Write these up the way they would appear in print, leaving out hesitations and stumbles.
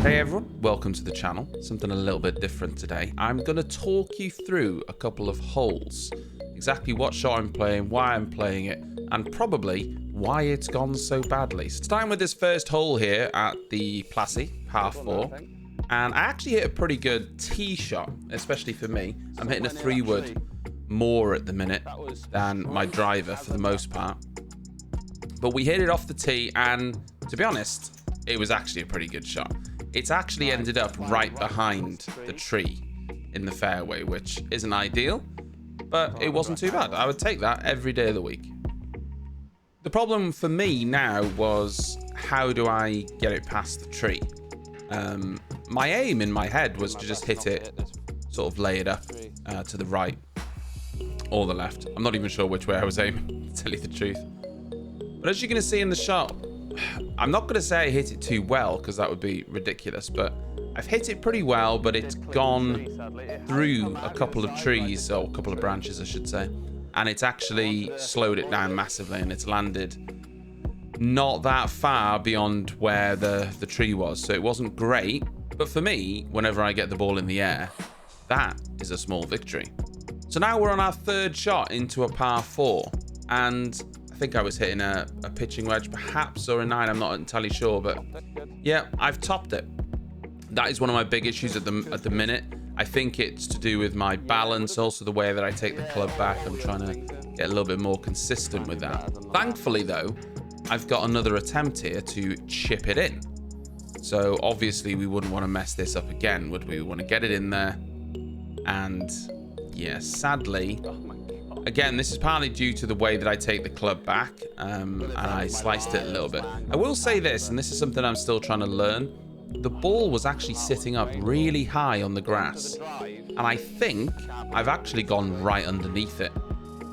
Hey everyone, welcome to the channel. Something a little bit different today. I'm going to talk you through a couple of holes. Exactly what shot I'm playing, why I'm playing it, and probably why it's gone so badly. So starting with this first hole here at the Plassey, par 4. And I actually hit a pretty good tee shot, especially for me. I'm hitting a 3-wood more at the minute than my driver for the most part. But we hit it off the tee, and to be honest, it was actually a pretty good shot. It's actually ended up right behind the tree in the fairway, which isn't ideal, but it wasn't too bad. I would take that every day of the week. The problem for me now was, how do I get it past the tree? My aim in my head was to just hit it, sort of lay it up to the right or the left. I'm not even sure which way I was aiming, to tell you the truth. But as you're going to see in the shot, I'm not going to say I hit it too well, because that would be ridiculous, but I've hit it pretty well, but it's gone through a couple of trees, or a couple of branches I should say, and it's actually slowed it down massively, and it's landed not that far beyond where the tree was, so it wasn't great. But for me, whenever I get the ball in the air, that is a small victory. So now we're on our third shot into a par 4, and I think I was hitting a pitching wedge perhaps, or a 9, I'm not entirely sure, but yeah, I've topped it. That is one of my big issues at the minute. I think it's to do with my balance, also the way that I take the club back. I'm trying to get a little bit more consistent with that. Thankfully though, I've got another attempt here to chip it in. So obviously we wouldn't want to mess this up again, would we? We want to get it in there. And yeah, sadly, again, this is partly due to the way that I take the club back, and I sliced it a little bit. I will say this, and this is something I'm still trying to learn. The ball was actually sitting up really high on the grass, and I think I've actually gone right underneath it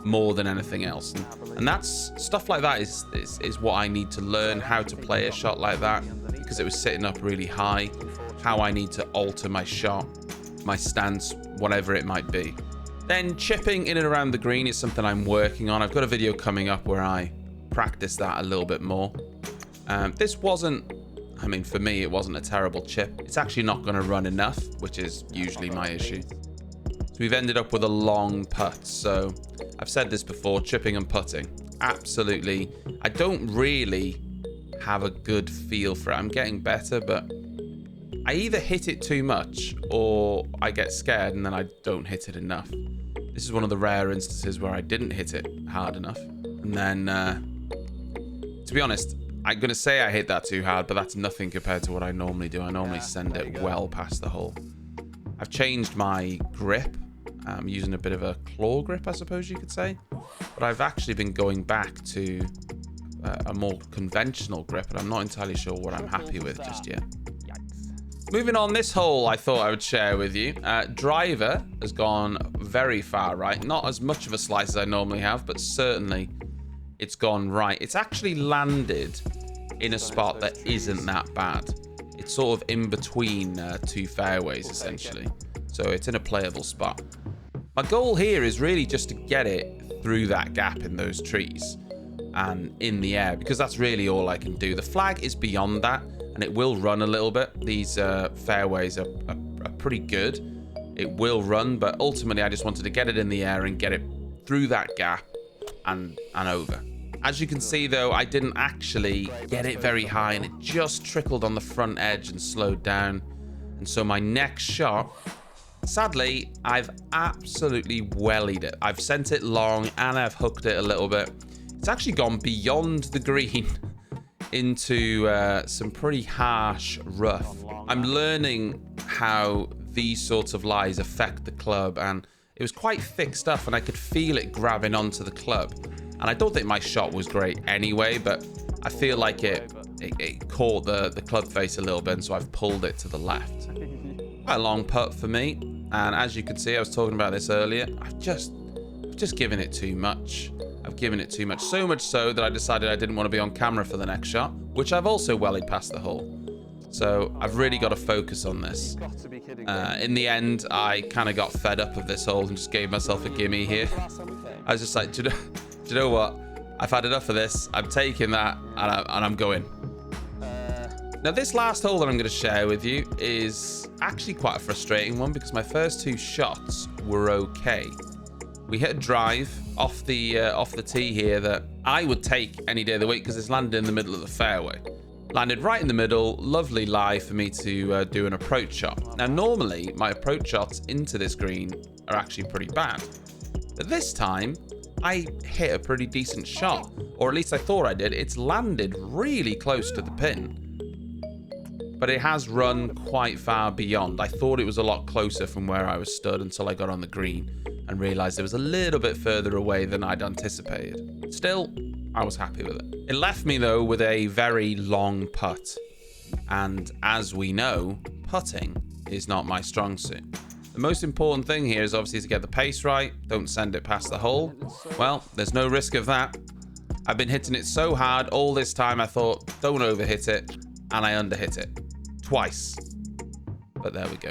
more than anything else. And that's stuff like that is what I need to learn, how to play a shot like that, because it was sitting up really high, how I need to alter my shot, my stance, whatever it might be. Then chipping in and around the green is something I'm working on. I've got a video coming up where I practice that a little bit more. This wasn't, I mean, for me, it wasn't a terrible chip. It's actually not going to run enough, which is usually my issue. So we've ended up with a long putt. So I've said this before, chipping and putting. Absolutely. I don't really have a good feel for it. I'm getting better, but I either hit it too much or I get scared and then I don't hit it enough. This is one of the rare instances where I didn't hit it hard enough. And then, to be honest, I'm going to say I hit that too hard, but that's nothing compared to what I normally do. I normally send it well past the hole. I've changed my grip. I'm using a bit of a claw grip, I suppose you could say. But I've actually been going back to a more conventional grip, and I'm not entirely sure what I'm happy with just yet. Moving on, this hole I thought I would share with you. Driver has gone very far right. Not as much of a slice as I normally have, but certainly it's gone right. It's actually landed in a spot that isn't that bad. It's sort of in between two fairways, essentially. So it's in a playable spot. My goal here is really just to get it through that gap in those trees and in the air, because that's really all I can do. The flag is beyond that, and it will run a little bit. These fairways are pretty good. It will run, but ultimately I just wanted to get it in the air and get it through that gap and over. As you can see though, I didn't actually get it very high, and it just trickled on the front edge and slowed down. And so my next shot, sadly, I've absolutely wellied it. I've sent it long and I've hooked it a little bit. It's actually gone beyond the green into some pretty harsh rough. I'm learning how these sorts of lies affect the club, and it was quite thick stuff and I could feel it grabbing onto the club. And I don't think my shot was great anyway, but I feel like it caught the club face a little bit, and so I've pulled it to the left. Quite a long putt for me, and as you can see, I was talking about this earlier, I've just given it too much. I've given it too much, so much so that I decided I didn't want to be on camera for the next shot, which I've also wellied past the hole. So I've really got to focus on this. In the end, I kind of got fed up of this hole and just gave myself a gimme here. I was just like, do you know what? I've had enough of this. I'm taking that and I'm going. Now, this last hole that I'm going to share with you is actually quite a frustrating one because my first 2 shots were okay. We hit a drive off the tee here that I would take any day of the week because it's landed in the middle of the fairway. Landed right in the middle, lovely lie for me to do an approach shot. Now, normally, my approach shots into this green are actually pretty bad. But this time, I hit a pretty decent shot, or at least I thought I did. It's landed really close to the pin, but it has run quite far beyond. I thought it was a lot closer from where I was stood until I got on the green and realized it was a little bit further away than I'd anticipated. Still, I was happy with it. It left me though with a very long putt. And as we know, putting is not my strong suit. The most important thing here is obviously to get the pace right. Don't send it past the hole. Well, there's no risk of that. I've been hitting it so hard all this time I thought, don't overhit it. And I underhit it. Twice. But there we go.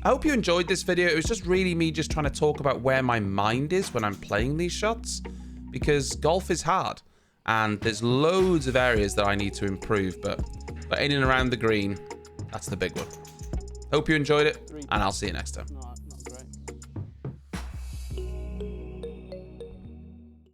I hope you enjoyed this video. It was just really me just trying to talk about where my mind is when I'm playing these shots, because golf is hard and there's loads of areas that I need to improve, but in and around the green, that's the big one. Hope you enjoyed it, and I'll see you next time.